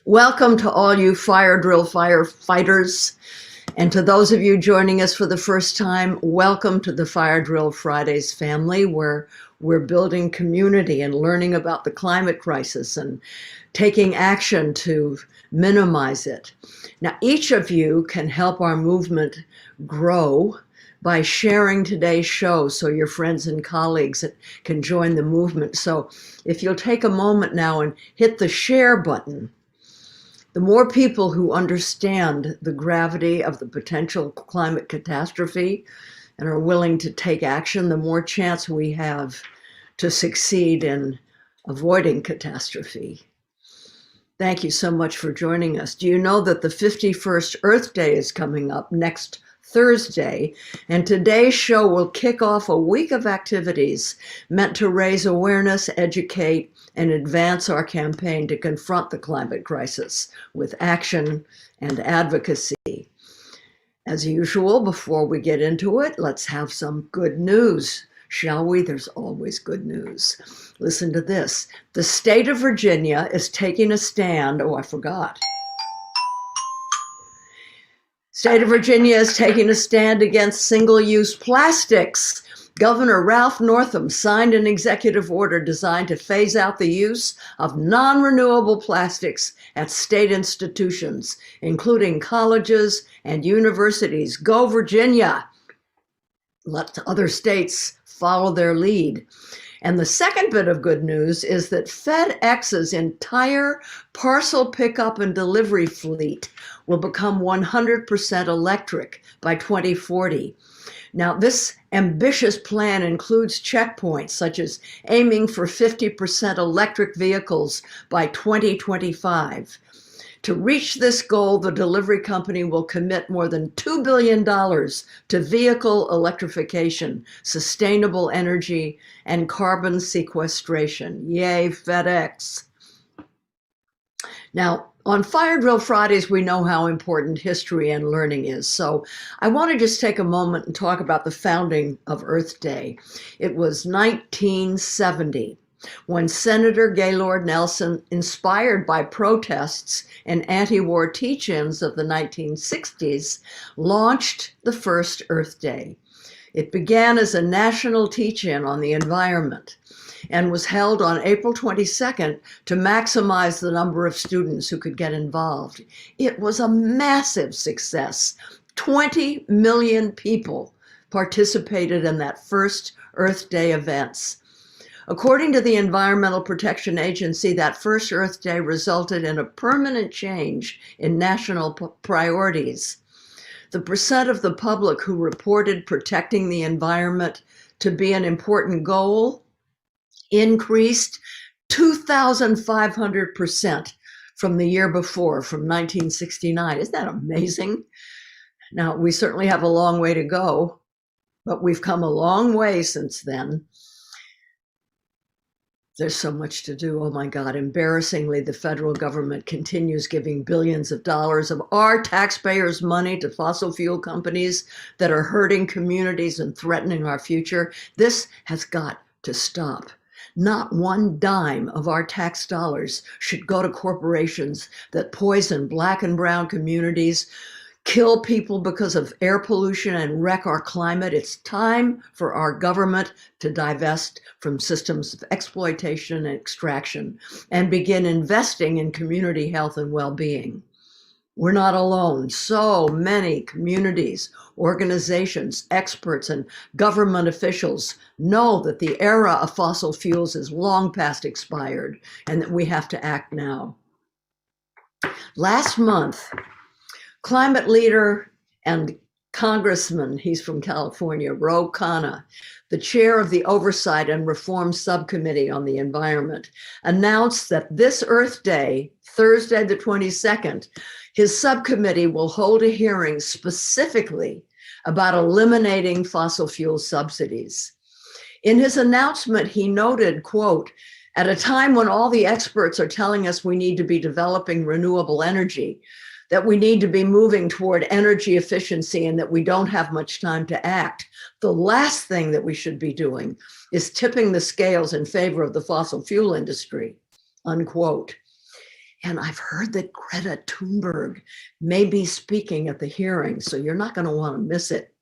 Welcome to all you fire drill firefighters. And to those of you joining us for the first time, welcome to the Fire Drill Fridays family, where we're building community and learning about the climate crisis and taking action to minimize it. Now, each of you can help our movement grow by sharing today's show so your friends and colleagues can join the movement. So if you'll take a moment now and hit the share button, the more people who understand the gravity of the potential climate catastrophe and are willing to take action, the more chance we have to succeed in avoiding catastrophe. Thank you so much for joining us. Do you know that the 51st Earth Day is coming up next Thursday, and today's show will kick off a week of activities meant to raise awareness, educate, and advance our campaign to confront the climate crisis with action and advocacy. As usual, before we get into it, let's have some good news, shall we? There's always good news. Listen to this. The state of Virginia is taking a stand. Oh, I forgot. State of Virginia is taking a stand against single-use plastics. Governor Ralph Northam signed an executive order designed to phase out the use of non-renewable plastics at state institutions, including colleges and universities. Go Virginia! Let other states follow their lead. And the second bit of good news is that FedEx's entire parcel pickup and delivery fleet will become 100% electric by 2040. Now, this ambitious plan includes checkpoints such as aiming for 50% electric vehicles by 2025. To reach this goal, the delivery company will commit more than $2 billion to vehicle electrification, sustainable energy, and carbon sequestration. Yay, FedEx. Now, on Fire Drill Fridays, we know how important history and learning is. So I want to just take a moment and talk about the founding of Earth Day. It was 1970. When Senator Gaylord Nelson, inspired by protests and anti-war teach-ins of the 1960s, launched the first Earth Day. It began as a national teach-in on the environment and was held on April 22nd to maximize the number of students who could get involved. It was a massive success. 20 million people participated in that first Earth Day events. According to the Environmental Protection Agency, that first Earth Day resulted in a permanent change in national priorities. The percent of the public who reported protecting the environment to be an important goal increased 2,500% from the year before, from 1969. Isn't that amazing? Now, we certainly have a long way to go, but we've come a long way since then. There's so much to do. Oh my God, embarrassingly, the federal government continues giving billions of dollars of our taxpayers' money to fossil fuel companies that are hurting communities and threatening our future. This has got to stop. Not one dime of our tax dollars should go to corporations that poison Black and brown communities, kill people because of air pollution, and wreck our climate. It's time for our government to divest from systems of exploitation and extraction and begin investing in community health and well-being. We're not alone. So many communities, organizations, experts, and government officials know that the era of fossil fuels is long past expired and that we have to act now. Last month, climate leader and congressman, he's from California, Ro Khanna, the chair of the Oversight and Reform Subcommittee on the Environment, announced that this Earth Day, Thursday the 22nd, his subcommittee will hold a hearing specifically about eliminating fossil fuel subsidies. In his announcement, he noted, quote, "At a time when all the experts are telling us we need to be developing renewable energy, that we need to be moving toward energy efficiency, and that we don't have much time to act, the last thing that we should be doing is tipping the scales in favor of the fossil fuel industry," unquote. And I've heard that Greta Thunberg may be speaking at the hearing, so you're not going to want to miss it.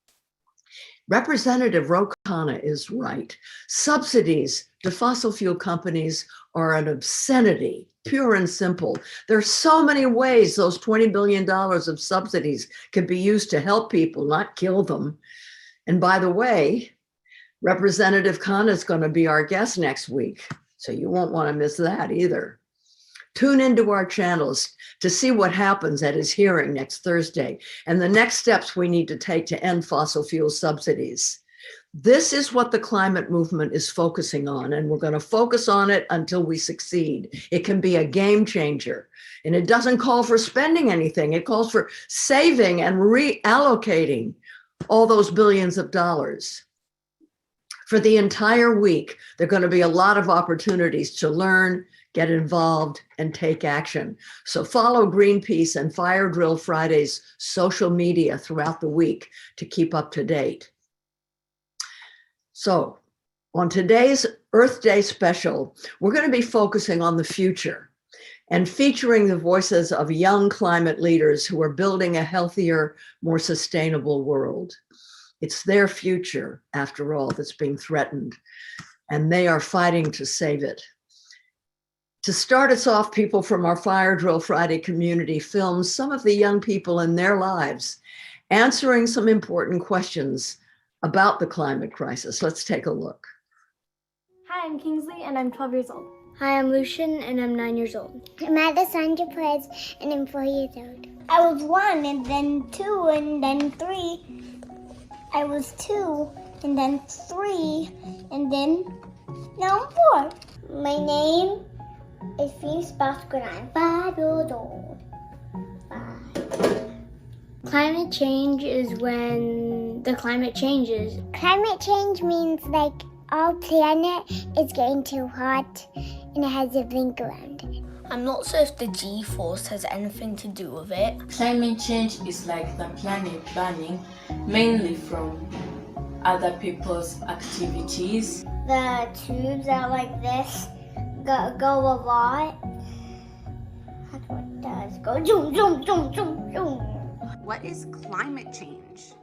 Representative Ro Khanna is right. Subsidies to fossil fuel companies are an obscenity, pure and simple. There are so many ways those $20 billion of subsidies can be used to help people, not kill them. And by the way, Representative Khanna is going to be our guest next week, so you won't want to miss that either. Tune into our channels to see what happens at his hearing next Thursday and the next steps we need to take to end fossil fuel subsidies. This is what the climate movement is focusing on, and we're going to focus on it until we succeed. It can be a game changer, and it doesn't call for spending anything. It calls for saving and reallocating all those billions of dollars. For the entire week, there are going to be a lot of opportunities to learn, get involved, and take action. So follow Greenpeace and Fire Drill Friday's social media throughout the week to keep up to date. So on today's Earth Day special, we're going to be focusing on the future and featuring the voices of young climate leaders who are building a healthier, more sustainable world. It's their future, after all, that's being threatened, and they are fighting to save it. To start us off, people from our Fire Drill Friday community filmed some of the young people in their lives answering some important questions about the climate crisis. Let's take a look. Hi, I'm Kingsley, and I'm 12 years old. Hi, I'm Lucian, and I'm 9 years old. I'm Alessandra Perez, and I'm 4 years old. I was 1, and then 2, and then 3. I was 2, and then 3, and then now I'm 4. My name is Siri Shubash, and I'm 5 years old. 5. Climate change is when the climate changes. Climate change means like our planet is getting too hot and it has a blink around it. I'm not sure if the G-force has anything to do with it. Climate change is like the planet burning, mainly from other people's activities. The tubes are like this, go a lot. That's what it does. Go zoom, zoom, zoom, zoom, zoom. What is climate change?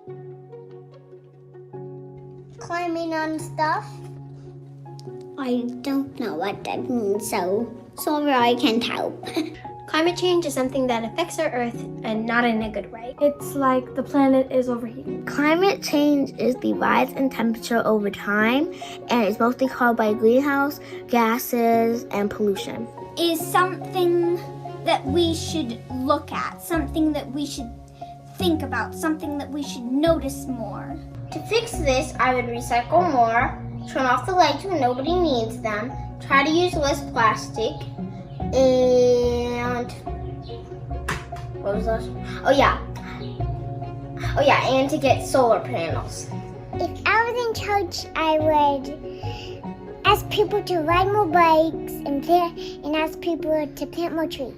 Climbing on stuff. I don't know what that means, so sorry I can't help. Climate change is something that affects our Earth, and not in a good way. It's like the planet is overheating. Climate change is the rise in temperature over time, and it's mostly caused by greenhouse gases and pollution. Is something that we should look at, something that we should think about, something that we should notice more. To fix this, I would recycle more, turn off the lights when nobody needs them, try to use less plastic, and what was that? Oh yeah, and to get solar panels. If I was in charge, I would ask people to ride more bikes and ask people to plant more trees.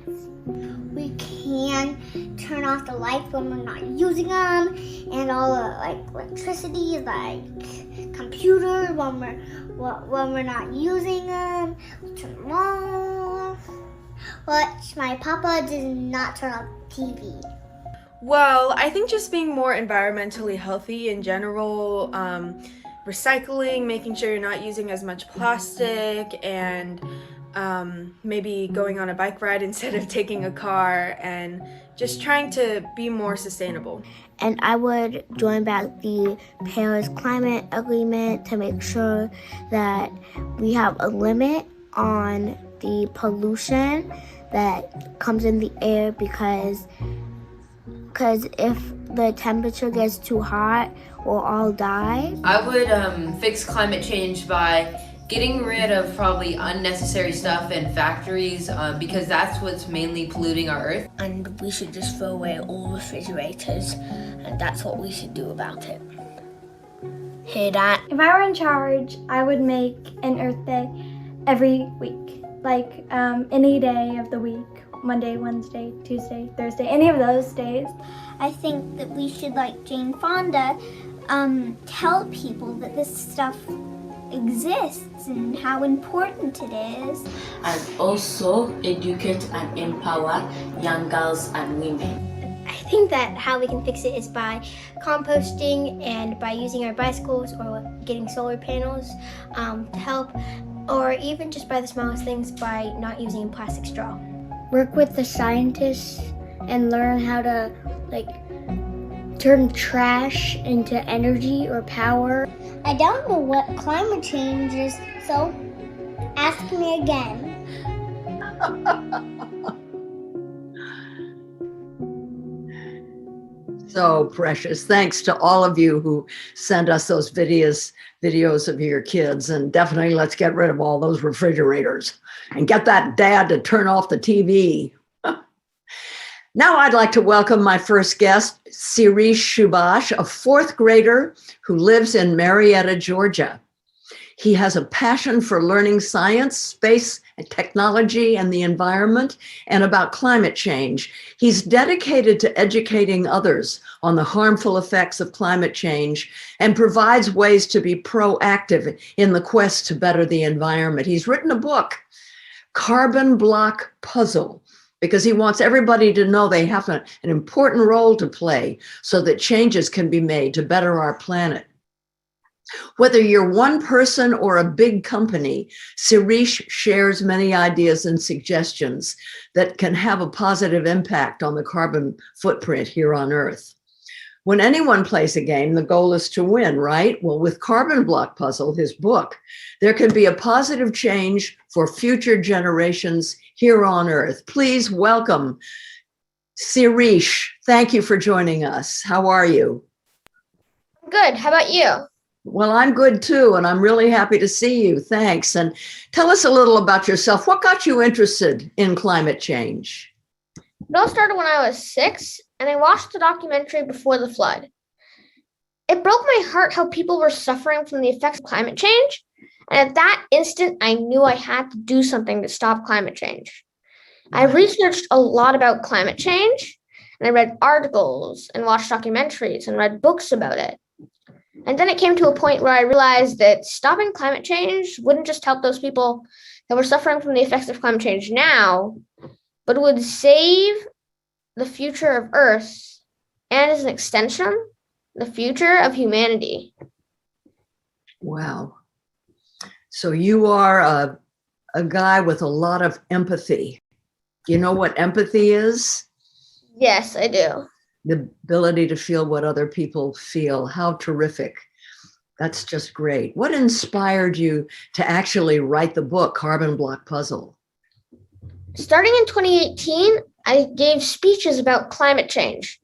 We can turn off the lights when we're not using them, and all the like electricity, like computers when we're not using them. We'll turn them off. But my papa does not turn off TV. Well, I think just being more environmentally healthy in general, recycling, making sure you're not using as much plastic, and maybe going on a bike ride instead of taking a car, and just trying to be more sustainable. And I would join back the Paris Climate Agreement to make sure that we have a limit on the pollution that comes in the air, because if the temperature gets too hot, we'll all die. I would fix climate change by getting rid of probably unnecessary stuff in factories, because that's what's mainly polluting our earth. And we should just throw away all refrigerators, and that's what we should do about it. Hear that? If I were in charge, I would make an Earth Day every week. Like any day of the week, Monday, Wednesday, Tuesday, Thursday, any of those days. I think that we should, like Jane Fonda, tell people that this stuff exists and how important it is. And also educate and empower young girls and women. I think that how we can fix it is by composting and by using our bicycles or getting solar panels to help, or even just by the smallest things by not using a plastic straw. Work with the scientists and learn how to turn trash into energy or power. I don't know what climate change is, so ask me again. So precious. Thanks to all of you who sent us those videos of your kids. And definitely let's get rid of all those refrigerators and get that dad to turn off the TV. Now I'd like to welcome my first guest, Siri Shubash, a fourth grader who lives in Marietta, Georgia. He has a passion for learning science, space, and technology, and the environment, and about climate change. He's dedicated to educating others on the harmful effects of climate change and provides ways to be proactive in the quest to better the environment. He's written a book, Carbon Block Puzzle, because he wants everybody to know they have an important role to play so that changes can be made to better our planet. Whether you're one person or a big company, Sirish shares many ideas and suggestions that can have a positive impact on the carbon footprint here on Earth. When anyone plays a game, the goal is to win, right? Well, with Carbon Block Puzzle, his book, there can be a positive change for future generations here on Earth. Please welcome Sirish. Thank you for joining us. How are you? Good. How about you? Well, I'm good too, and I'm really happy to see you. Thanks. And tell us a little about yourself. What got you interested in climate change? It all started when I was 6, and I watched the documentary Before the Flood. It broke my heart how people were suffering from the effects of climate change, and at that instant, I knew I had to do something to stop climate change. I researched a lot about climate change, and I read articles and watched documentaries and read books about it. And then it came to a point where I realized that stopping climate change wouldn't just help those people that were suffering from the effects of climate change now, but would save the future of Earth and, as an extension, the future of humanity. Wow. So you are a guy with a lot of empathy. You know what empathy is? Yes, I do. The ability to feel what other people feel. How terrific. That's just great. What inspired you to actually write the book, Carbon Block Puzzle? Starting in 2018, I gave speeches about climate change.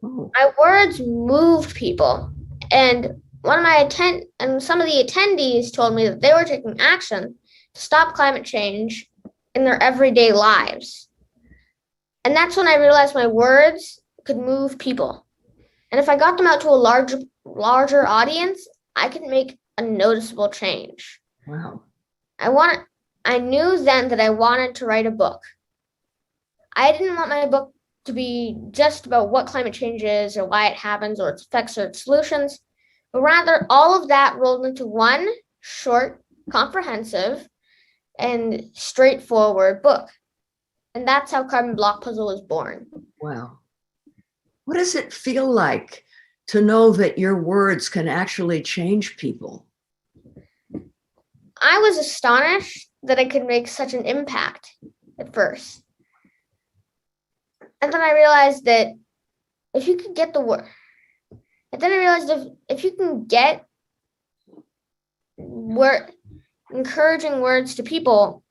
Oh. My words moved people. And some of the attendees told me that they were taking action to stop climate change in their everyday lives. And that's when I realized my words could move people. And if I got them out to a larger audience, I could make a noticeable change. Wow. I knew then that I wanted to write a book. I didn't want my book to be just about what climate change is or why it happens or its effects or its solutions, but rather all of that rolled into one short, comprehensive, and straightforward book. And that's how Carbon Block Puzzle was born. Wow. What does it feel like to know that your words can actually change people? I was astonished that I could make such an impact at first. And then I realized that if you could get the word, and then I realized if you can get encouraging words to people,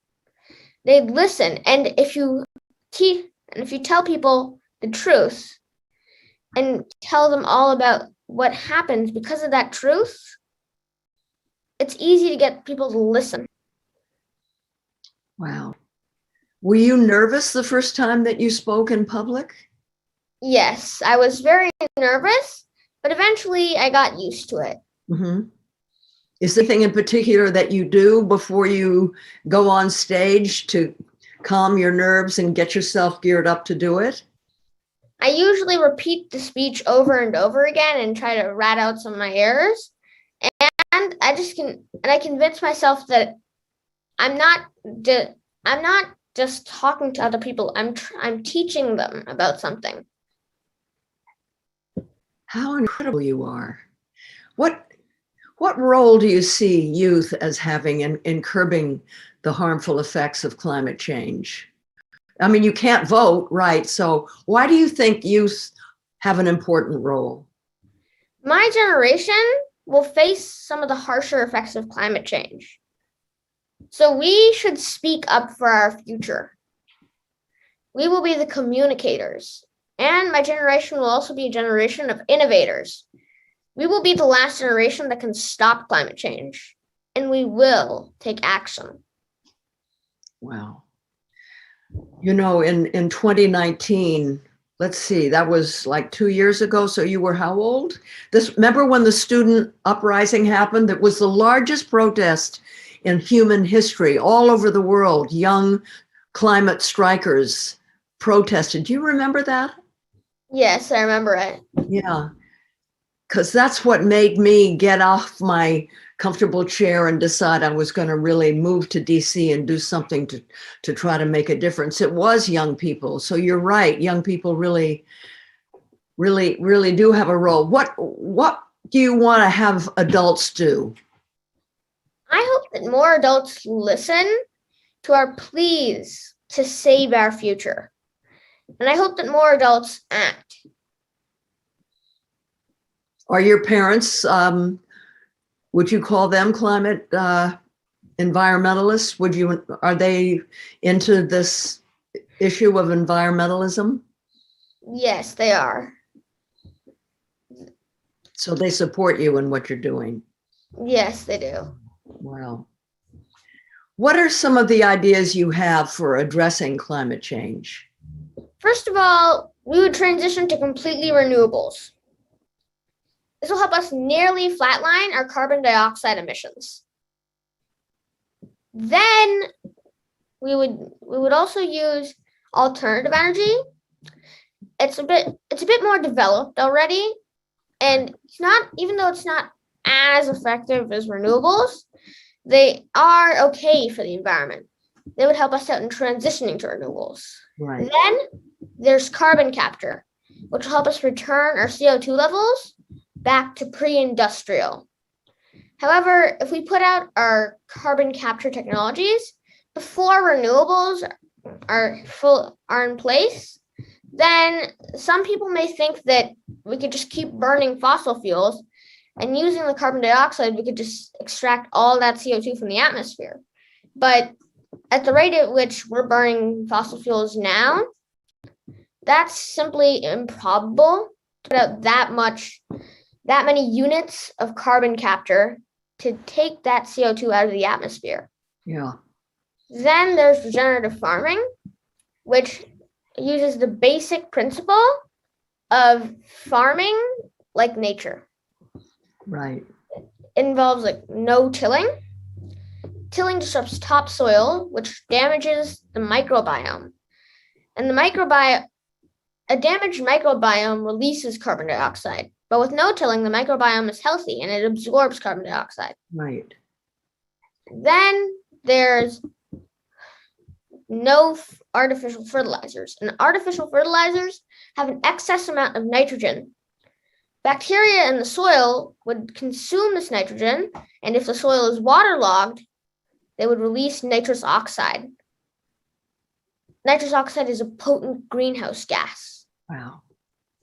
they'd listen. And if you tell people the truth and tell them all about what happens because of that truth, it's easy to get people to listen. Wow. Were you nervous the first time that you spoke in public? Yes, I was very nervous, but eventually I got used to it. Mm-hmm. Is there anything in particular that you do before you go on stage to calm your nerves and get yourself geared up to do it? I usually repeat the speech over and over again and try to rat out some of my errors. And And I convince myself that I'm not just talking to other people. I'm teaching them about something. How incredible you are. What role do you see youth as having in curbing the harmful effects of climate change? I mean, you can't vote, right? So why do you think youth have an important role? My generation will face some of the harsher effects of climate change. So we should speak up for our future. We will be the communicators, and my generation will also be a generation of innovators. We will be the last generation that can stop climate change, and we will take action. Wow. You know, in 2019, let's see, that was like 2 years ago. So you were how old? Remember when the student uprising happened? That was the largest protest in human history all over the world. Young climate strikers protested. Do you remember that? Yes, I remember it. Yeah, because that's what made me get off my comfortable chair and decide I was going to really move to DC and do something to try to make a difference. It was young people. So you're right. Young people really do have a role. What do you want to have adults do? I hope that more adults listen to our pleas to save our future. And I hope that more adults act. Are your parents, would you call them climate environmentalists? Are they into this issue of environmentalism? Yes, they are. So they support you in what you're doing? Yes, they do. Wow. What are some of the ideas you have for addressing climate change? First of all, we would transition to completely renewables. This will help us nearly flatline our carbon dioxide emissions. Then we would also use alternative energy. It's a bit more developed already, and even though it's not as effective as renewables, they are okay for the environment. They would help us out in transitioning to renewables. Right. Then there's carbon capture, which will help us return our CO2 levels back to pre-industrial. However, if we put out our carbon capture technologies before renewables are in place, then some people may think that we could just keep burning fossil fuels, and using the carbon dioxide, we could just extract all that CO2 from the atmosphere. But at the rate at which we're burning fossil fuels now, that's simply improbable to put out that many units of carbon capture to take that CO2 out of the atmosphere. Yeah. Then there's regenerative farming, which uses the basic principle of farming like nature. Right. It involves no tilling. Tilling disrupts topsoil, which damages the microbiome. And a damaged microbiome releases carbon dioxide. But with no tilling, the microbiome is healthy and it absorbs carbon dioxide. Right. Then there's no artificial fertilizers. And artificial fertilizers have an excess amount of nitrogen. Bacteria in the soil would consume this nitrogen, and if the soil is waterlogged, they would release nitrous oxide. Nitrous oxide is a potent greenhouse gas. Wow.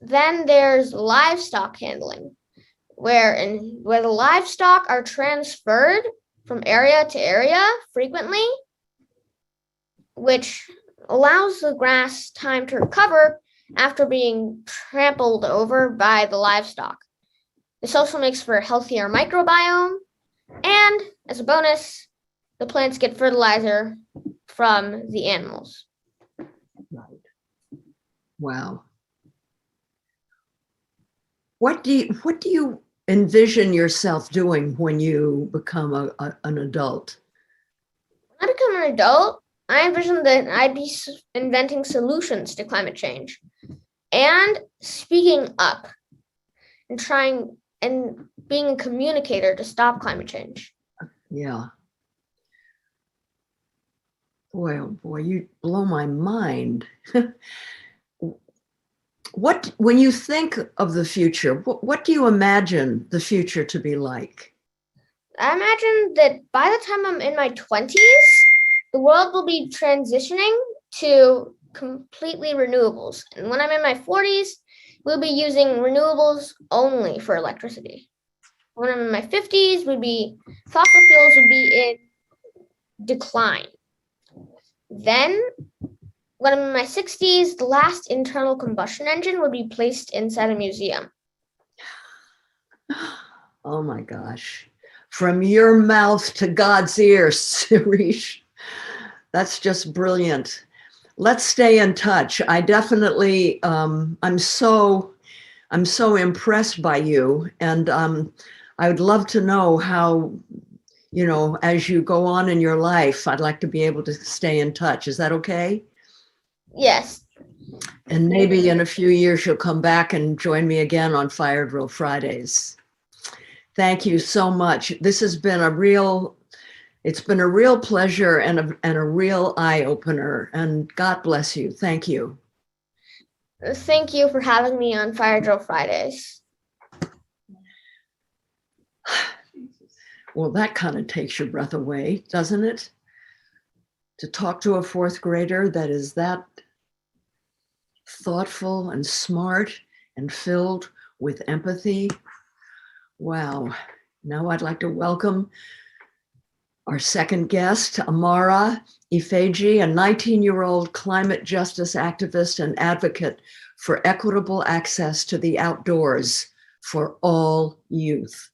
Then there's livestock handling, where the livestock are transferred from area to area frequently, which allows the grass time to recover after being trampled over by the livestock. This also makes for a healthier microbiome, and as a bonus, the plants get fertilizer from the animals. Right. Wow. What do you envision yourself doing when you become an adult? When I become an adult, I envision that I'd be inventing solutions to climate change and speaking up and being a communicator to stop climate change. Yeah. Boy, oh boy, you blow my mind. When you think of the future, what do you imagine the future to be like? I imagine that by the time I'm in my 20s, the world will be transitioning to completely renewables. And when I'm in my 40s, we'll be using renewables only for electricity. When I'm in my 50s, fossil fuels would be in decline. Then, when I'm in my 60s, the last internal combustion engine would be placed inside a museum. Oh my gosh. From your mouth to God's ears, Sirish. That's just brilliant. Let's stay in touch. I definitely, I'm so impressed by you. And I would love to know how, as you go on in your life, I'd like to be able to stay in touch. Is that okay? Yes. And maybe in a few years, you'll come back and join me again on Fire Drill Fridays. Thank you so much. This has been it's been a real pleasure and a real eye-opener. And God bless you. Thank you. Thank you for having me on Fire Drill Fridays. Well, that kind of takes your breath away, doesn't it? To talk to a fourth grader that is that thoughtful and smart and filled with empathy. Wow. Now I'd like to welcome our second guest, Amara Ifeji, a 19-year-old climate justice activist and advocate for equitable access to the outdoors for all youth.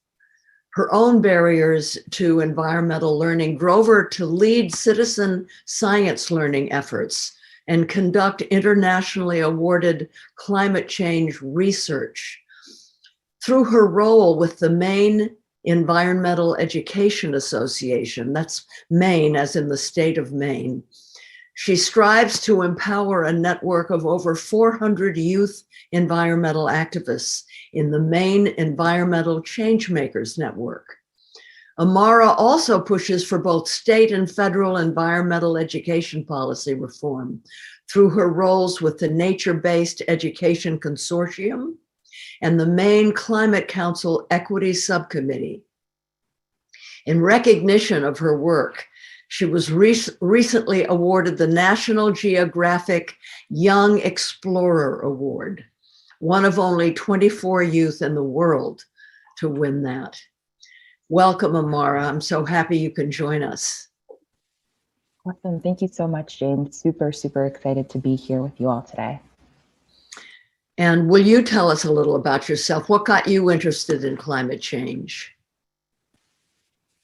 Her own barriers to environmental learning drove her to lead citizen science learning efforts and conduct internationally awarded climate change research. Through her role with the Maine Environmental Education Association, that's Maine as in the state of Maine, she strives to empower a network of over 400 youth environmental activists in the Maine Environmental Changemakers Network. Amara also pushes for both state and federal environmental education policy reform through her roles with the Nature-Based Education Consortium and the Maine Climate Council Equity Subcommittee. In recognition of her work, she was recently awarded the National Geographic Young Explorer Award, one of only 24 youth in the world to win that. Welcome, Amara. I'm so happy you can join us. Awesome. Thank you so much, Jane. Super, super excited to be here with you all today. And will you tell us a little about yourself? What got you interested in climate change?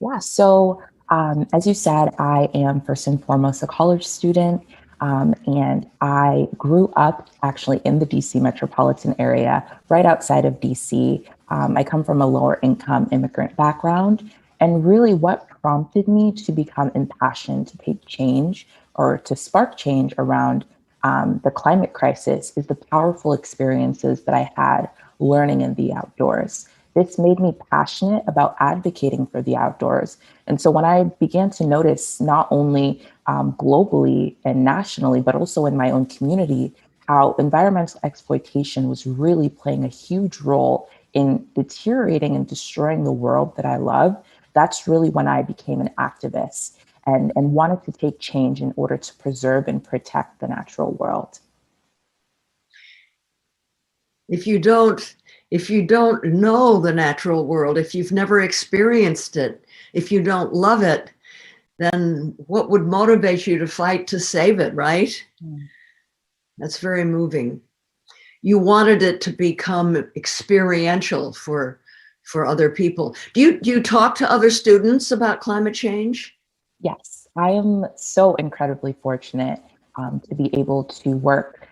Yeah, so as you said, I am first and foremost a college student, and I grew up actually in the DC metropolitan area, right outside of DC. I come from a lower income immigrant background, and really what prompted me to become impassioned to take change or to spark change around the climate crisis is the powerful experiences that I had learning in the outdoors. This made me passionate about advocating for the outdoors. And so when I began to notice not only globally and nationally, but also in my own community, how environmental exploitation was really playing a huge role in deteriorating and destroying the world that I love, that's really when I became an activist and wanted to take change in order to preserve and protect the natural world. If you don't know the natural world, if you've never experienced it, if you don't love it, then what would motivate you to fight to save it, right? That's very moving. You wanted it to become experiential for other people. Do you talk to other students about climate change? Yes, I am so incredibly fortunate to be able to work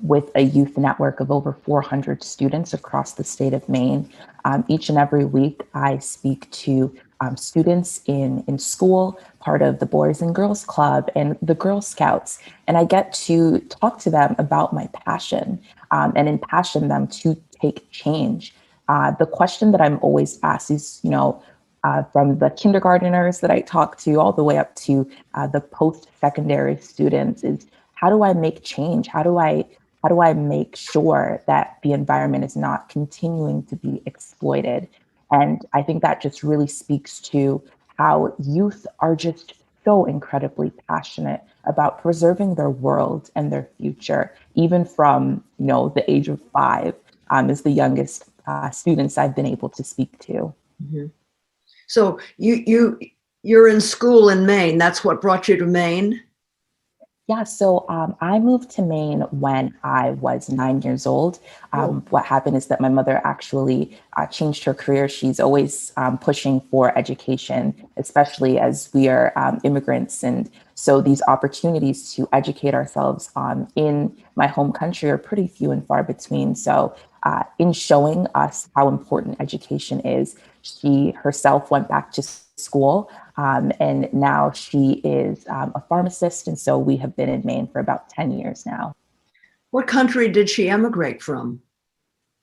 with a youth network of over 400 students across the state of Maine. Each and every week, I speak to students in school, part of the Boys and Girls Club and the Girl Scouts, and I get to talk to them about my passion and impassion them to take change. The question that I'm always asked is, from the kindergarteners that I talk to all the way up to the post-secondary students is, how do I make change? How do I make sure that the environment is not continuing to be exploited? And I think that just really speaks to how youth are just so incredibly passionate about preserving their world and their future, even from, the age of 5, is the youngest students I've been able to speak to. Mm-hmm. So you're in school in Maine. That's what brought you to Maine? Yeah, so I moved to Maine when I was 9 years old. What happened is that my mother actually changed her career. She's always pushing for education, especially as we are immigrants. And so these opportunities to educate ourselves in my home country are pretty few and far between. So in showing us how important education is, she herself went back to school. And now she is a pharmacist. And so we have been in Maine for about 10 years now. What country did she emigrate from?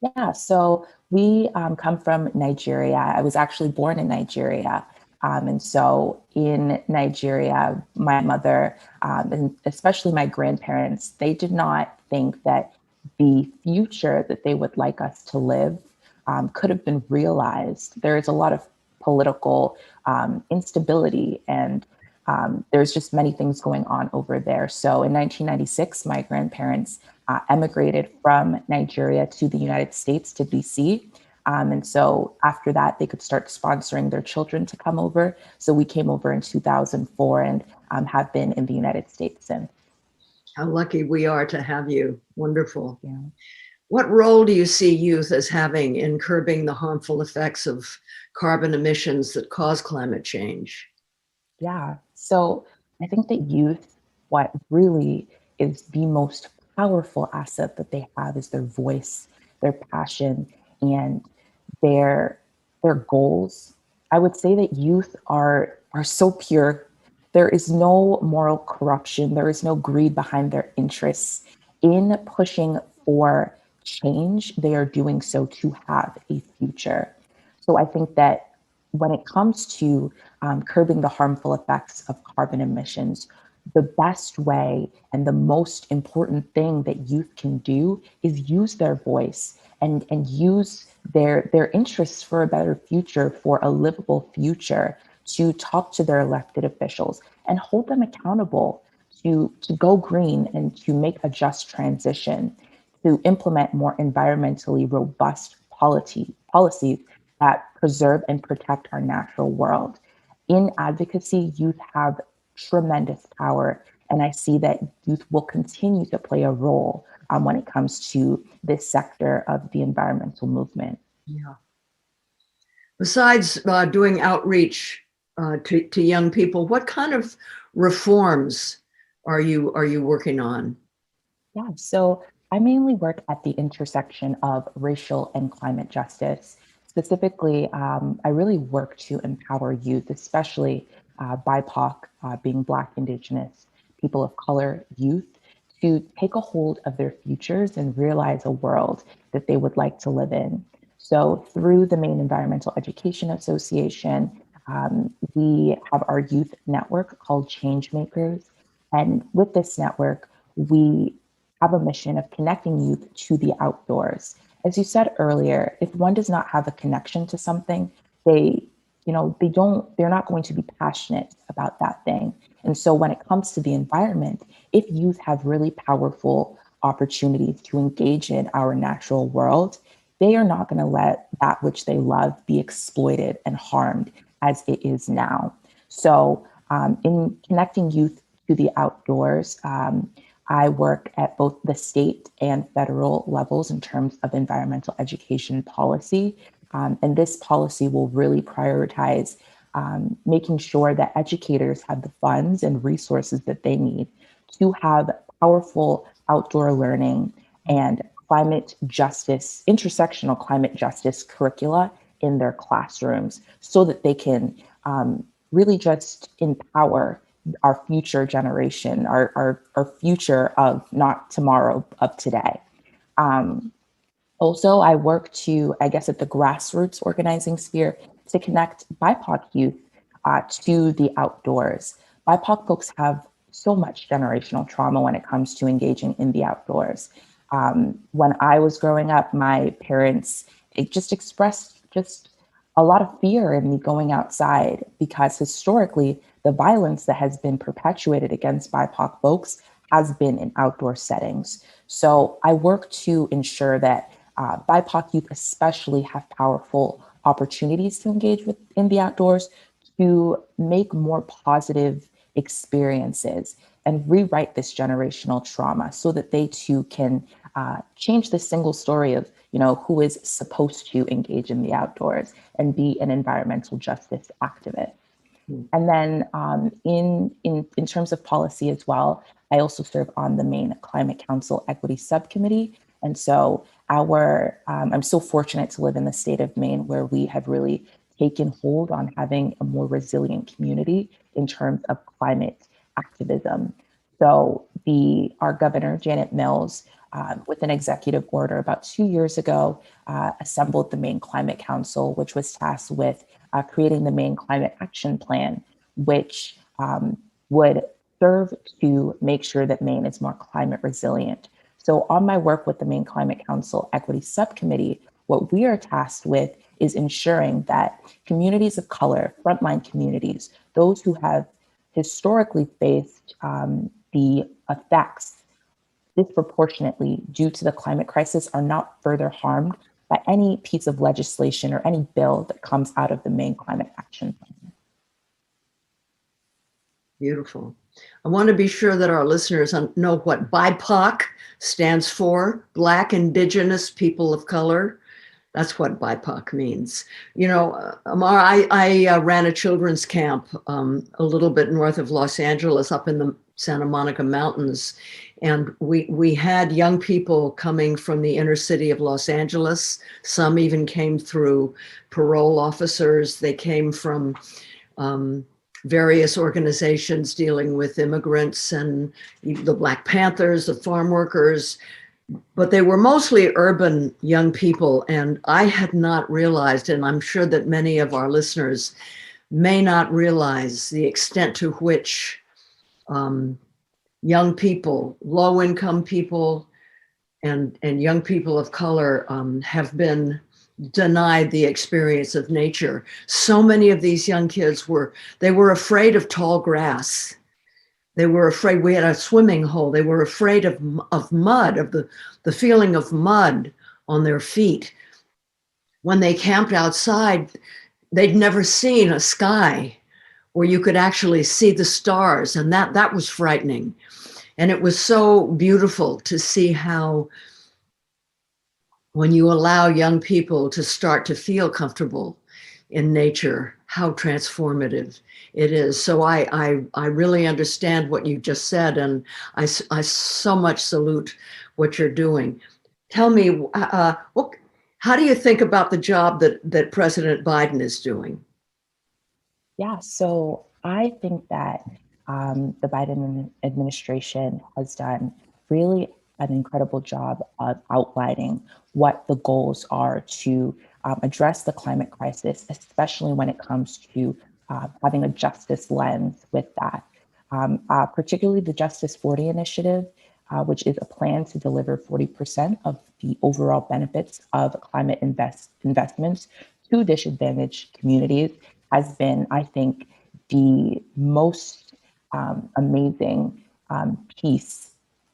Yeah, so we come from Nigeria. I was actually born in Nigeria. And so in Nigeria, my mother, and especially my grandparents, they did not think that the future that they would like us to live could have been realized. There is a lot of political instability, and there's just many things going on over there. So in 1996, my grandparents emigrated from Nigeria to the United States, to DC. And so after that, they could start sponsoring their children to come over. So we came over in 2004 and have been in the United States since. How lucky we are to have you. Wonderful. Yeah. What role do you see youth as having in curbing the harmful effects of carbon emissions that cause climate change? Yeah, so I think that youth, what really is the most powerful asset that they have is their voice, their passion, and their goals. I would say that youth are so pure. There is no moral corruption. There is no greed behind their interests. In pushing for change, they are doing so to have a future. So I think that when it comes to curbing the harmful effects of carbon emissions, the best way and the most important thing that youth can do is use their voice and use their interests for a better future, for a livable future, to talk to their elected officials and hold them accountable to go green and to make a just transition, to implement more environmentally robust policies that preserve and protect our natural world. In advocacy, youth have tremendous power, and I see that youth will continue to play a role when it comes to this sector of the environmental movement. Yeah. Besides doing outreach to young people, what kind of reforms are you working on? Yeah, so I mainly work at the intersection of racial and climate justice. Specifically, I really work to empower youth, especially BIPOC, being Black, Indigenous, people of color, youth, to take a hold of their futures and realize a world that they would like to live in. So through the Maine Environmental Education Association, we have our youth network called Changemakers. And with this network, we have a mission of connecting youth to the outdoors. As you said earlier, if one does not have a connection to something, they're not going to be passionate about that thing. And so when it comes to the environment, if youth have really powerful opportunities to engage in our natural world, they are not going to let that which they love be exploited and harmed as it is now. So in connecting youth to the outdoors, I work at both the state and federal levels in terms of environmental education policy. And this policy will really prioritize making sure that educators have the funds and resources that they need to have powerful outdoor learning and climate justice, intersectional climate justice curricula in their classrooms so that they can really just empower our future generation, our future of not tomorrow, of today. Also, I work to, I guess, at the grassroots organizing sphere to connect BIPOC youth to the outdoors. BIPOC folks have so much generational trauma when it comes to engaging in the outdoors. When I was growing up, my parents just expressed just a lot of fear in me going outside because historically, the violence that has been perpetuated against BIPOC folks has been in outdoor settings. So I work to ensure that BIPOC youth especially have powerful opportunities to engage with in the outdoors to make more positive experiences and rewrite this generational trauma so that they too can change the single story of, who is supposed to engage in the outdoors and be an environmental justice activist. And then in terms of policy as well, I also serve on the Maine Climate Council Equity Subcommittee. And so I'm so fortunate to live in the state of Maine where we have really taken hold on having a more resilient community in terms of climate activism. So our governor, Janet Mills, with an executive order about 2 years ago, assembled the Maine Climate Council, which was tasked with creating the Maine Climate Action Plan, which would serve to make sure that Maine is more climate resilient. So on my work with the Maine Climate Council Equity Subcommittee, what we are tasked with is ensuring that communities of color, frontline communities, those who have historically faced the effects disproportionately due to the climate crisis are not further harmed by any piece of legislation or any bill that comes out of the Maine Climate Action Plan. Beautiful. I want to be sure that our listeners know what BIPOC stands for, Black, Indigenous, People of Color. That's what BIPOC means. Amara, I ran a children's camp a little bit north of Los Angeles, up in the Santa Monica Mountains. And we had young people coming from the inner city of Los Angeles. Some even came through parole officers. They came from various organizations dealing with immigrants and the Black Panthers, the farm workers, but they were mostly urban young people. And I had not realized, and I'm sure that many of our listeners may not realize the extent to which young people, low-income people, and young people of color have been denied the experience of nature. So many of these young kids were afraid of tall grass. They were afraid. We had a swimming hole. They were afraid of mud, of the feeling of mud on their feet. When they camped outside, they'd never seen a sky where you could actually see the stars, and that was frightening. And it was so beautiful to see how, when you allow young people to start to feel comfortable in nature, how transformative it is. So I really understand what you just said, and I so much salute what you're doing. Tell me, how do you think about the job that President Biden is doing? Yeah, so I think that the Biden administration has done really an incredible job of outlining what the goals are to address the climate crisis, especially when it comes to having a justice lens with that. Particularly the Justice 40 initiative, which is a plan to deliver 40% of the overall benefits of climate investments to disadvantaged communities, has been, I think, the most amazing piece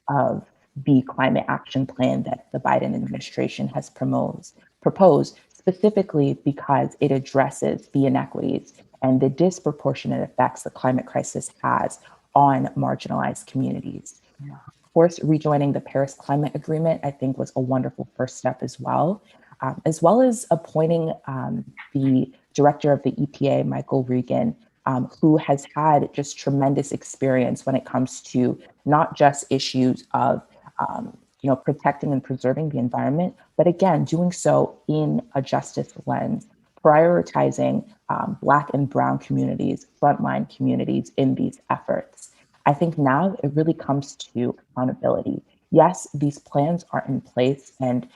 of the climate action plan that the Biden administration has proposed, specifically because it addresses the inequities and the disproportionate effects the climate crisis has on marginalized communities. Of course, rejoining the Paris Climate Agreement, I think, was a wonderful first step as well as appointing the director of the EPA, Michael Regan, who has had just tremendous experience when it comes to not just issues of protecting and preserving the environment, but again, doing so in a justice lens, prioritizing Black and Brown communities, frontline communities in these efforts. I think now it really comes to accountability. yes, these plans are in place and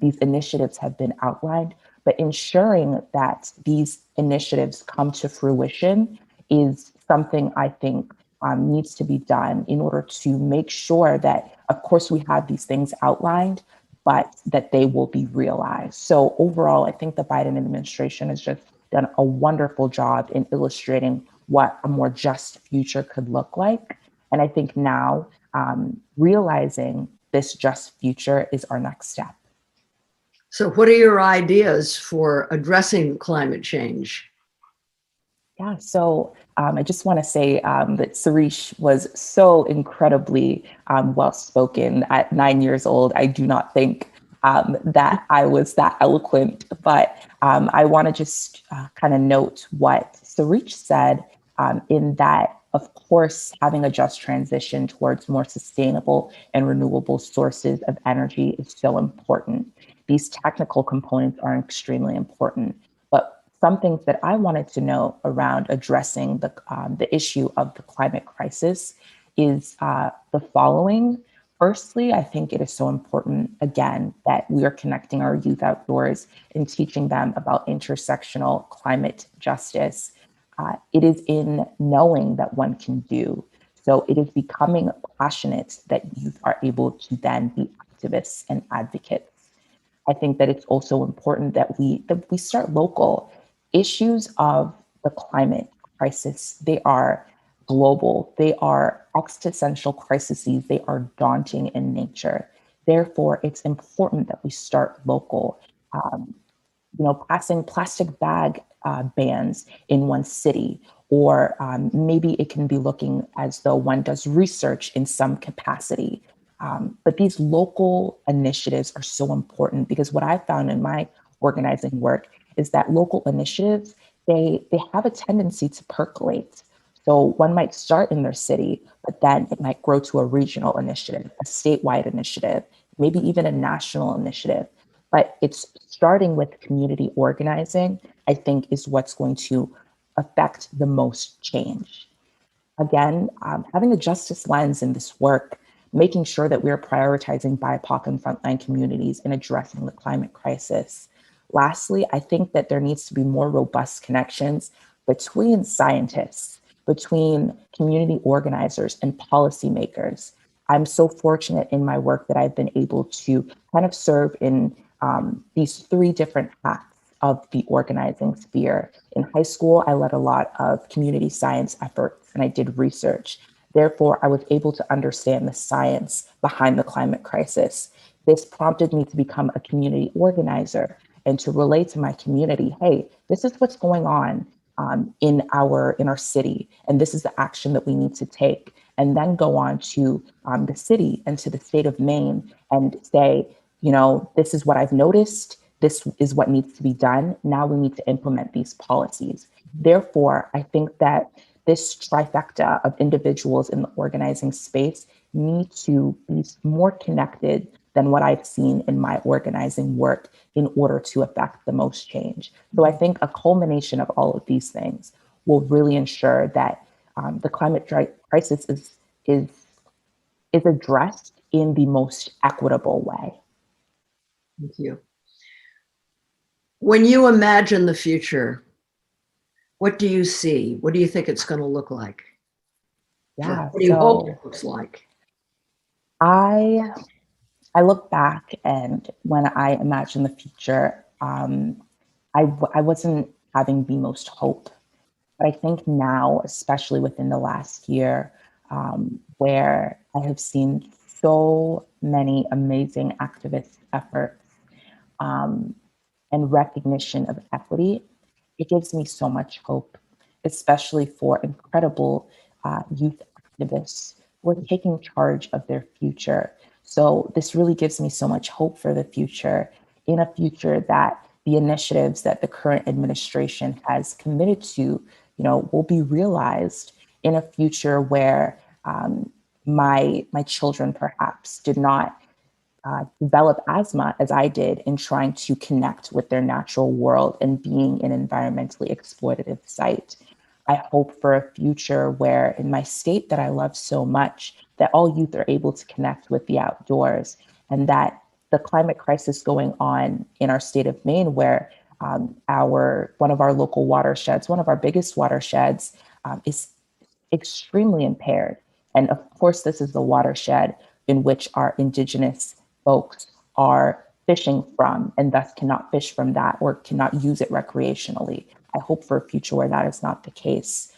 these initiatives have been outlined, but ensuring that these initiatives come to fruition is something I think needs to be done in order to make sure that, of course, we have these things outlined, but that they will be realized. So overall, I think the Biden administration has just done a wonderful job in illustrating what a more just future could look like. And I think now realizing this just future is our next step. So what are your ideas for addressing climate change? Yeah, so I just want to say that Siri was so incredibly well-spoken at 9 years old. I do not think that I was that eloquent, but I want to just kind of note what Siri said in that, of course, having a just transition towards more sustainable and renewable sources of energy is so important. These technical components are extremely important, but some things that I wanted to know around addressing the issue of the climate crisis is the following. Firstly, I think it is so important, again, that we are connecting our youth outdoors and teaching them about intersectional climate justice. It is in knowing that one can do. So it is becoming passionate that youth are able to then be activists and advocates. I think that it's also important that we start local. Issues of the climate crisis, they are global, they are existential crises, they are daunting in nature. Therefore, it's important that we start local. Passing plastic bag bans in one city, or maybe it can be looking as though one does research in some capacity. But these local initiatives are so important because what I found in my organizing work is that local initiatives, they have a tendency to percolate. So one might start in their city, but then it might grow to a regional initiative, a statewide initiative, maybe even a national initiative. But it's starting with community organizing, I think, is what's going to affect the most change. Again, having a justice lens in this work, making sure that we're prioritizing BIPOC and frontline communities in addressing the climate crisis. Lastly, I think that there needs to be more robust connections between scientists, between community organizers and policymakers. I'm so fortunate in my work that I've been able to kind of serve in these three different hats of the organizing sphere. In high school, I led a lot of community science efforts and I did research. Therefore, I was able to understand the science behind the climate crisis. This prompted me to become a community organizer and to relate to my community, hey, this is what's going on in our city, and this is the action that we need to take. And then go on to the city and to the state of Maine and say, this is what I've noticed. This is what needs to be done. Now we need to implement these policies. Therefore, I think that this trifecta of individuals in the organizing space need to be more connected than what I've seen in my organizing work in order to affect the most change. So I think a culmination of all of these things will really ensure that the climate crisis is addressed in the most equitable way. Thank you. When you imagine the future, what do you see? What do you think it's going to look like? Yeah. What do you hope it looks like? I look back, and when I imagine the future, I wasn't having the most hope. But I think now, especially within the last year, where I have seen so many amazing activist efforts and recognition of equity, it gives me so much hope, especially for incredible youth activists who are taking charge of their future. So this really gives me so much hope for the future, in a future that the initiatives that the current administration has committed to, will be realized, in a future where my children perhaps did not develop asthma as I did in trying to connect with their natural world and being an environmentally exploitative site. I hope for a future where in my state that I love so much, that all youth are able to connect with the outdoors, and that the climate crisis going on in our state of Maine, where one of our local watersheds, one of our biggest watersheds, is extremely impaired. And of course, this is the watershed in which our Indigenous folks are fishing from, and thus cannot fish from that or cannot use it recreationally. I hope for a future where that is not the case.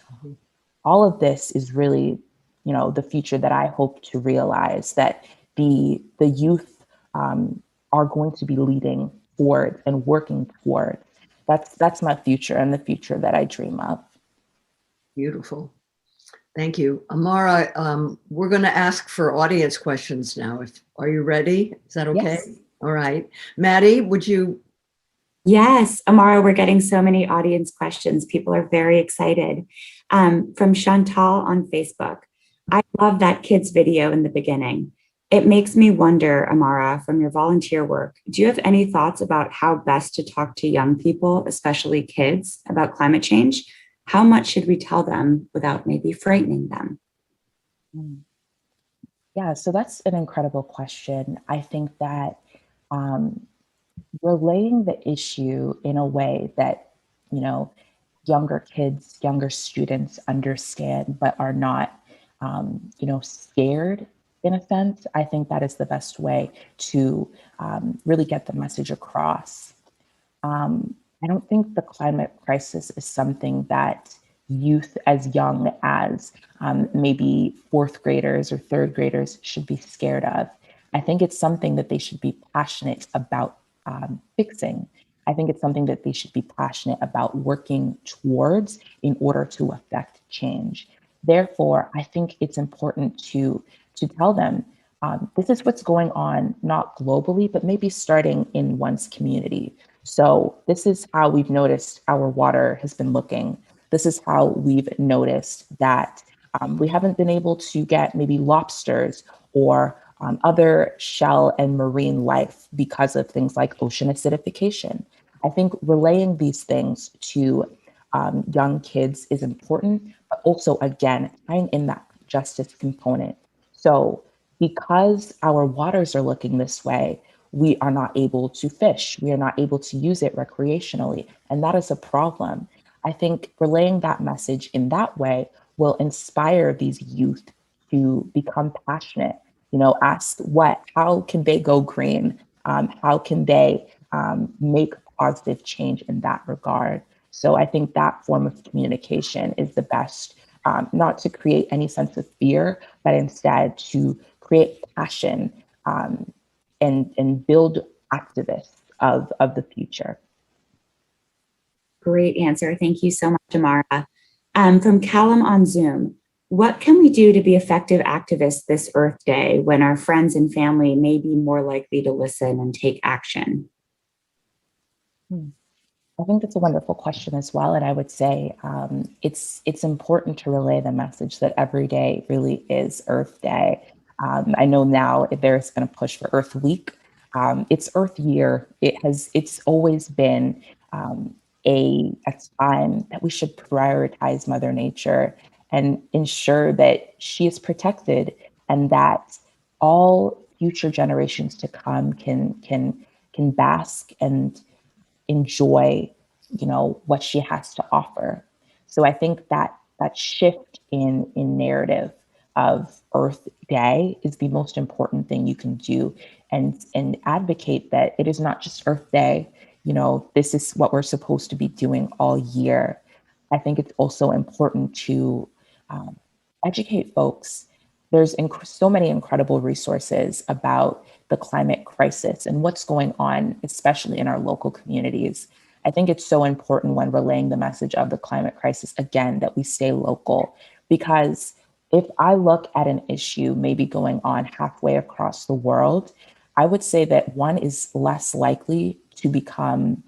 All of this is really, the future that I hope to realize, that the youth are going to be leading toward and working toward. That's my future, and the future that I dream of. Beautiful. Thank you. Amara, we're going to ask for audience questions now. Are you ready? Is that okay? Yes. All right. Maddie, would you? Yes, Amara, we're getting so many audience questions. People are very excited. From Chantal on Facebook. I love that kids video in the beginning. It makes me wonder, Amara, from your volunteer work, do you have any thoughts about how best to talk to young people, especially kids, about climate change? How much should we tell them without maybe frightening them? Yeah, so that's an incredible question. I think that relaying the issue in a way that, younger kids, younger students understand, but are not, scared in a sense, I think that is the best way to really get the message across. I don't think the climate crisis is something that youth as young as maybe fourth graders or third graders should be scared of. I think it's something that they should be passionate about fixing. I think it's something that they should be passionate about working towards in order to affect change. Therefore, I think it's important to tell them this is what's going on, not globally, but maybe starting in one's community. So this is how we've noticed our water has been looking. This is how we've noticed that we haven't been able to get maybe lobsters or other shell and marine life because of things like ocean acidification. I think relaying these things to young kids is important, but also, again, tying in that justice component. So because our waters are looking this way, we are not able to fish. We are not able to use it recreationally. And that is a problem. I think relaying that message in that way will inspire these youth to become passionate. Ask how can they go green? How can they make positive change in that regard? So I think that form of communication is the best, not to create any sense of fear, but instead to create passion and build activists of the future. Great answer. Thank you so much, Amara. From Callum on Zoom, what can we do to be effective activists this Earth Day when our friends and family may be more likely to listen and take action? I think that's a wonderful question as well. And I would say it's important to relay the message that every day really is Earth Day. I know now there's been a push for Earth Week. It's Earth Year. It's always been a time that we should prioritize Mother Nature and ensure that she is protected and that all future generations to come can bask and enjoy, what she has to offer. So I think that shift in narrative of Earth Day is the most important thing you can do, and advocate that it is not just Earth Day. This is what we're supposed to be doing all year. I think it's also important to educate folks. There's so many incredible resources about the climate crisis and what's going on, especially in our local communities. I think it's so important when relaying the message of the climate crisis, again, that we stay local, because if I look at an issue maybe going on halfway across the world, I would say that one is less likely to become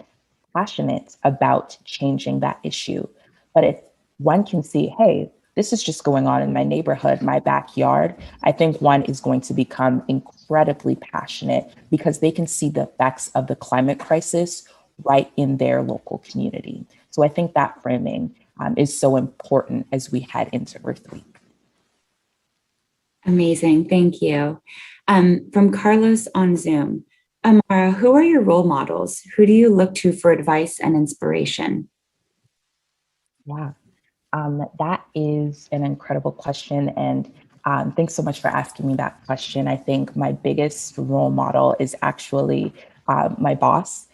passionate about changing that issue. But if one can see, hey, this is just going on in my neighborhood, my backyard, I think one is going to become incredibly passionate because they can see the effects of the climate crisis right in their local community. So I think that framing is so important as we head into Earth Week. Amazing, thank you. From Carlos on Zoom, Amara, who are your role models? Who do you look to for advice and inspiration? Yeah, that is an incredible question. And thanks so much for asking me that question. I think my biggest role model is actually my boss.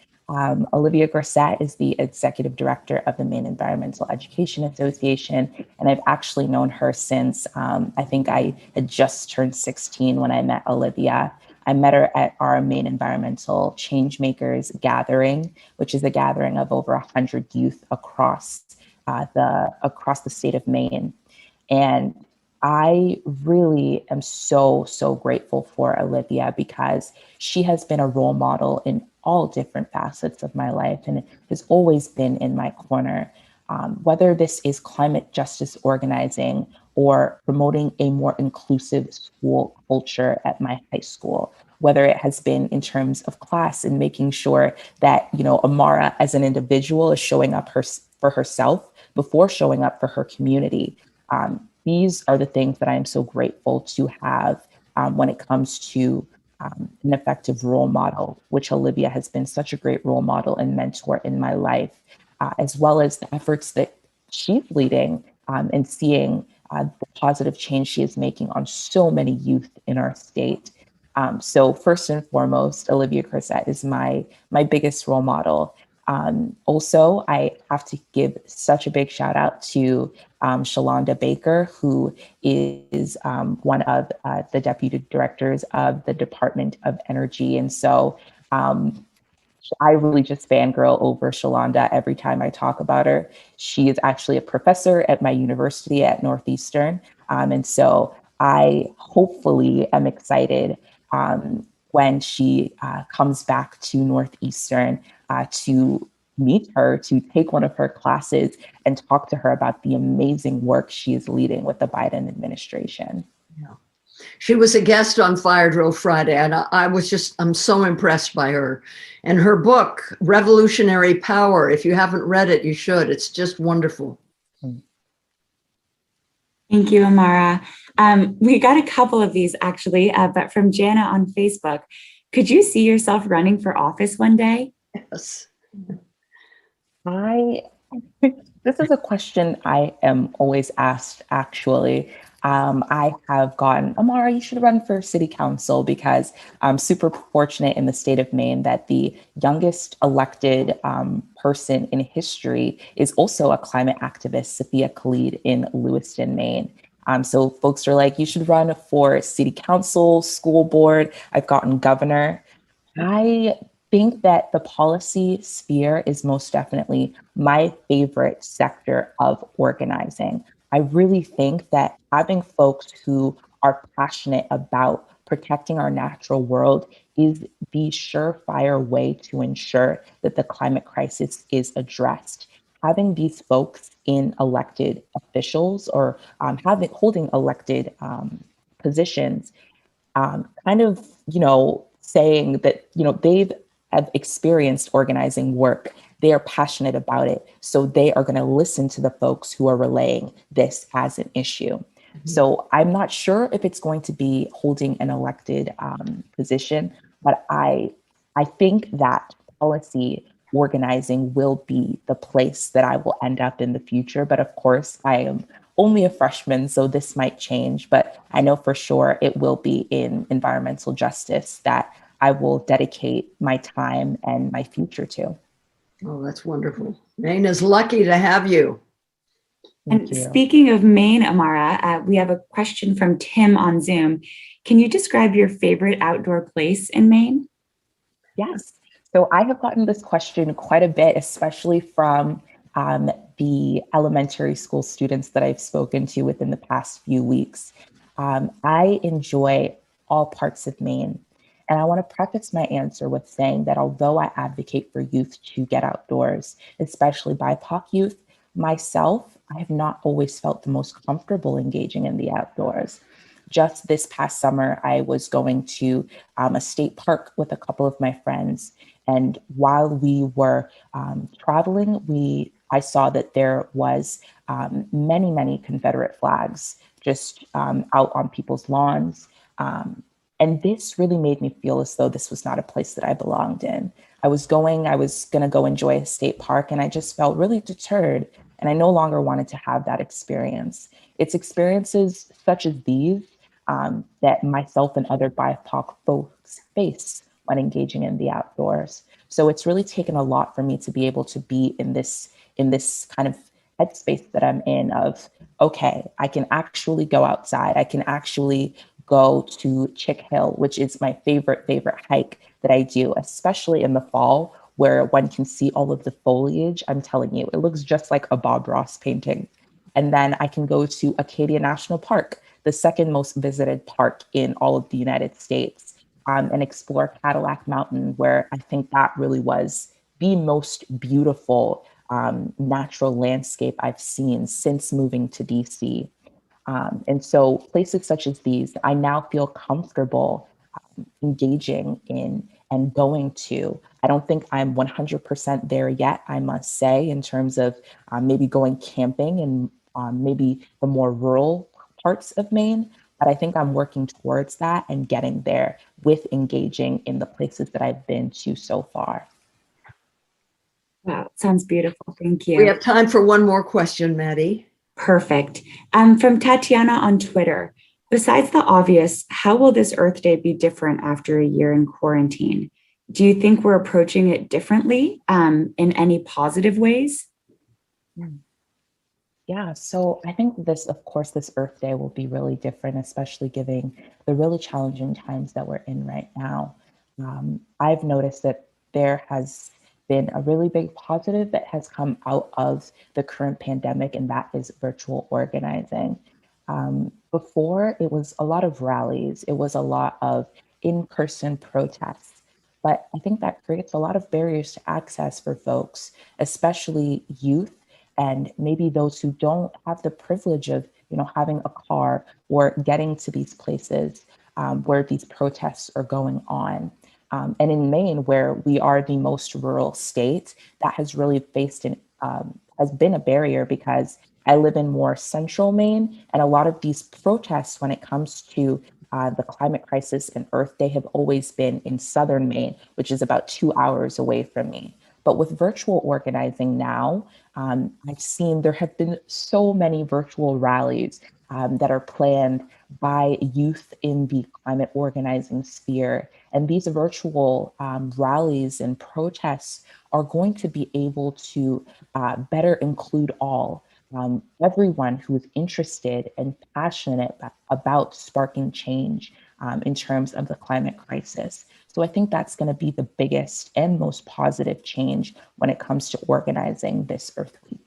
Olivia Grissett is the executive director of the Maine Environmental Education Association. And I've actually known her since I think I had just turned 16 when I met Olivia. I met her at our Maine Environmental Changemakers gathering, which is a gathering of over 100 youth across the state of Maine. And I really am so grateful for Olivia because she has been a role model in all different facets of my life and has always been in my corner. Whether this is climate justice organizing or promoting a more inclusive school culture at my high school, whether it has been in terms of class and making sure that, Amara as an individual is showing up for herself before showing up for her community. These are the things that I am so grateful to have when it comes to an effective role model, which Olivia has been such a great role model and mentor in my life, as well as the efforts that she's leading and seeing the positive change she is making on so many youth in our state. So first and foremost, Olivia Grissett is my biggest role model. Also, I have to give such a big shout out to Shalonda Baker, who is one of the deputy directors of the Department of Energy. And so I really just fangirl over Shalonda every time I talk about her. She is actually a professor at my university at Northeastern. And so I hopefully am excited when she comes back to Northeastern to meet her, to take one of her classes and talk to her about the amazing work she is leading with the Biden administration. Yeah. She was a guest on Fire Drill Friday, and I'm so impressed by her. And her book, Revolutionary Power, if you haven't read it, you should. It's just wonderful. Thank you, Amara. We got a couple of these actually, but from Jana on Facebook. Could you see yourself running for office one day? Yes. This is a question I am always asked, actually. I have gotten, Amara, you should run for city council, because I'm super fortunate in the state of Maine that the youngest elected person in history is also a climate activist, Sophia Khalid in Lewiston, Maine. So folks are like, you should run for city council, school board. I've gotten governor. I think that the policy sphere is most definitely my favorite sector of organizing. I really think that having folks who are passionate about protecting our natural world is the surefire way to ensure that the climate crisis is addressed. Having these folks in elected officials or holding elected positions, kind of, saying that, they've have experienced organizing work. They are passionate about it. So they are going to listen to the folks who are relaying this as an issue. Mm-hmm. So I'm not sure if it's going to be holding an elected position, but I think that policy organizing will be the place that I will end up in the future. But of course, I am only a freshman, so this might change, but I know for sure it will be in environmental justice that I will dedicate my time and my future to. Oh, that's wonderful. Maine is lucky to have you. And speaking of Maine, Amara, we have a question from Tim on Zoom. Can you describe your favorite outdoor place in Maine? Yes. So I have gotten this question quite a bit, especially from the elementary school students that I've spoken to within the past few weeks. I enjoy all parts of Maine. And I want to preface my answer with saying that although I advocate for youth to get outdoors, especially BIPOC youth, myself, I have not always felt the most comfortable engaging in the outdoors. Just this past summer, I was going to a state park with a couple of my friends. And while we were traveling, I saw that there was many, many Confederate flags just out on people's lawns. And this really made me feel as though this was not a place that I belonged in. I was going to go enjoy a state park, and I just felt really deterred, and I no longer wanted to have that experience. It's experiences such as these that myself and other BIPOC folks face when engaging in the outdoors. So it's really taken a lot for me to be able to be in this kind of headspace that I'm in of, okay, I can actually go outside. I can actually go to Chick Hill, which is my favorite hike that I do, especially in the fall, where one can see all of the foliage. I'm telling you, it looks just like a Bob Ross painting. And then I can go to Acadia National Park, the second most visited park in all of the United States, and explore Cadillac Mountain, where I think that really was the most beautiful natural landscape I've seen since moving to DC. And so places such as these, I now feel comfortable engaging in and going to. I don't think I'm 100% there yet, I must say, in terms of maybe going camping in maybe the more rural parts of Maine, but I think I'm working towards that and getting there with engaging in the places that I've been to so far. Wow, sounds beautiful. Thank you. We have time for one more question, Maddie. Perfect. From Tatiana on Twitter. Besides the obvious, how will this Earth Day be different after a year in quarantine? Do you think we're approaching it differently in any positive ways? Yeah, so I think this Earth Day will be really different, especially given the really challenging times that we're in right now. I've noticed that there has been a really big positive that has come out of the current pandemic, and that is virtual organizing. Before, it was a lot of rallies, it was a lot of in-person protests, but I think that creates a lot of barriers to access for folks, especially youth, and maybe those who don't have the privilege of, having a car or getting to these places where these protests are going on. And in Maine, where we are the most rural state, that has really has been a barrier because I live in more central Maine, and a lot of these protests when it comes to the climate crisis and Earth Day have always been in southern Maine, which is about 2 hours away from me. But with virtual organizing now, I've seen there have been so many virtual rallies that are planned by youth in the climate organizing sphere. And these virtual rallies and protests are going to be able to better include everyone who is interested and passionate about sparking change in terms of the climate crisis. So I think that's going to be the biggest and most positive change when it comes to organizing this Earth Week.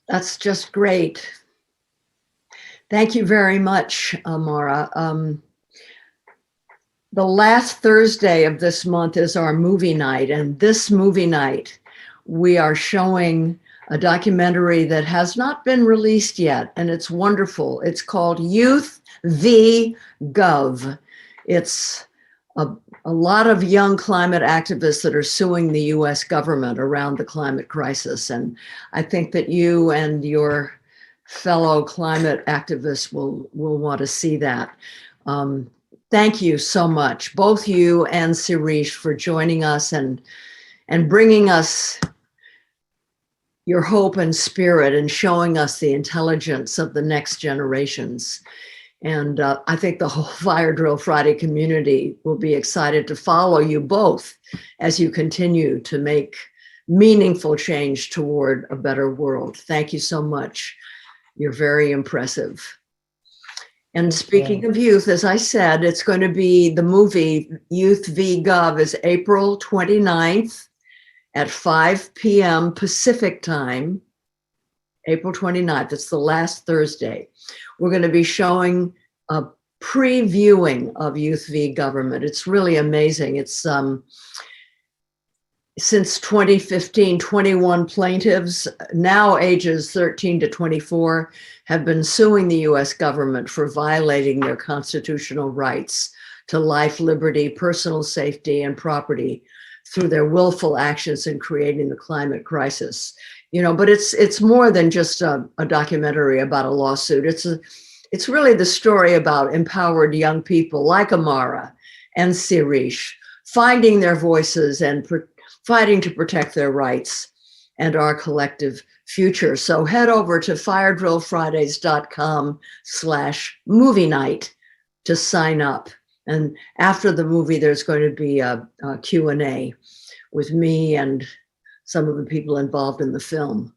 That's just great. Thank you very much, Amara. The last Thursday of this month is our movie night, and this movie night, we are showing a documentary that has not been released yet, and it's wonderful. It's called Youth v. Gov. It's a lot of young climate activists that are suing the US government around the climate crisis. And I think that you and your fellow climate activists will want to see that. Thank you so much, both you and Sirish, for joining us and bringing us your hope and spirit and showing us the intelligence of the next generations. And I think the whole Fire Drill Friday community will be excited to follow you both as you continue to make meaningful change toward a better world. Thank you so much. You're very impressive. And speaking of youth, as I said, it's going to be the movie Youth v. Gov is April 29th at 5 p.m. Pacific time, April 29th. It's the last Thursday. We're going to be showing a previewing of Youth v. Government. It's really amazing. It's since 2015, 21 plaintiffs, now ages 13 to 24, have been suing the US government for violating their constitutional rights to life, liberty, personal safety, and property through their willful actions in creating the climate crisis. But it's more than just a documentary about a lawsuit. It's really the story about empowered young people like Amara and Siri finding their voices and fighting to protect their rights and our collective future. So head over to firedrillfridays.com/movie night to sign up. And after the movie, there's going to be a Q&A with me and some of the people involved in the film.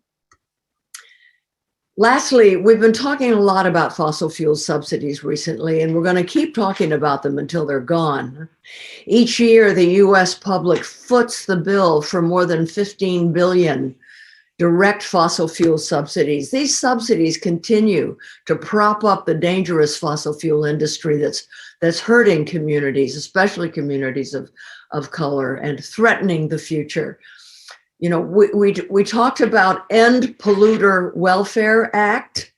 Lastly, we've been talking a lot about fossil fuel subsidies recently, and we're going to keep talking about them until they're gone. Each year, the US public foots the bill for more than 15 billion direct fossil fuel subsidies. These subsidies continue to prop up the dangerous fossil fuel industry that's hurting communities, especially communities of color, and threatening the future. We talked about End Polluter Welfare Act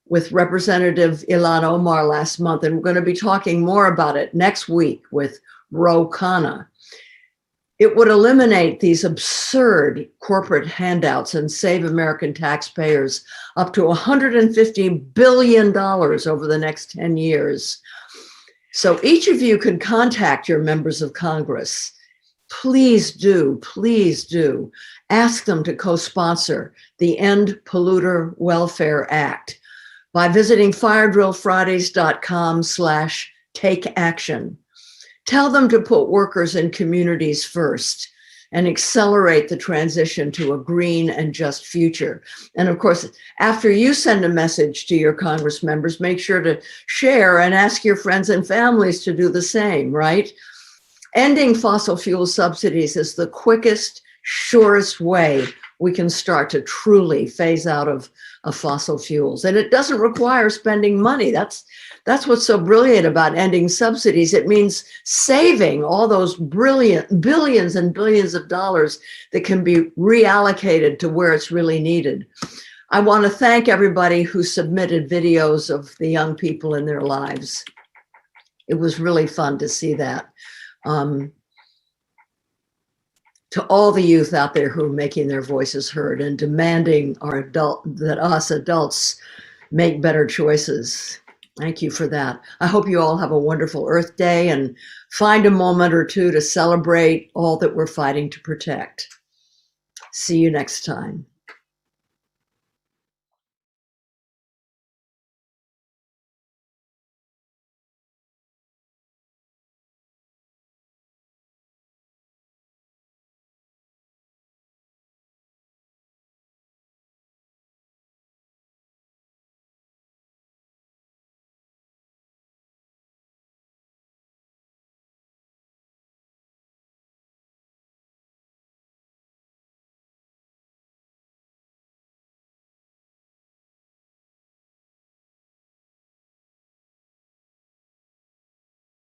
with Representative Ilhan Omar last month, and we're going to be talking more about it next week with Ro Khanna. It would eliminate these absurd corporate handouts and save American taxpayers up to $150 billion over the next 10 years. So each of you can contact your members of Congress. Please do ask them to co-sponsor the End Polluter Welfare Act by visiting firedrillfridays.com/take-action. Tell them to put workers and communities first and accelerate the transition to a green and just future. And of course, after you send a message to your Congress members, make sure to share and ask your friends and families to do the same, right? Ending fossil fuel subsidies is the quickest, surest way we can start to truly phase out of fossil fuels. And it doesn't require spending money. That's what's so brilliant about ending subsidies. It means saving all those brilliant billions and billions of dollars that can be reallocated to where it's really needed. I want to thank everybody who submitted videos of the young people in their lives. It was really fun to see that. To all the youth out there who are making their voices heard and demanding that us adults make better choices. Thank you for that. I hope you all have a wonderful Earth Day and find a moment or two to celebrate all that we're fighting to protect. See you next time.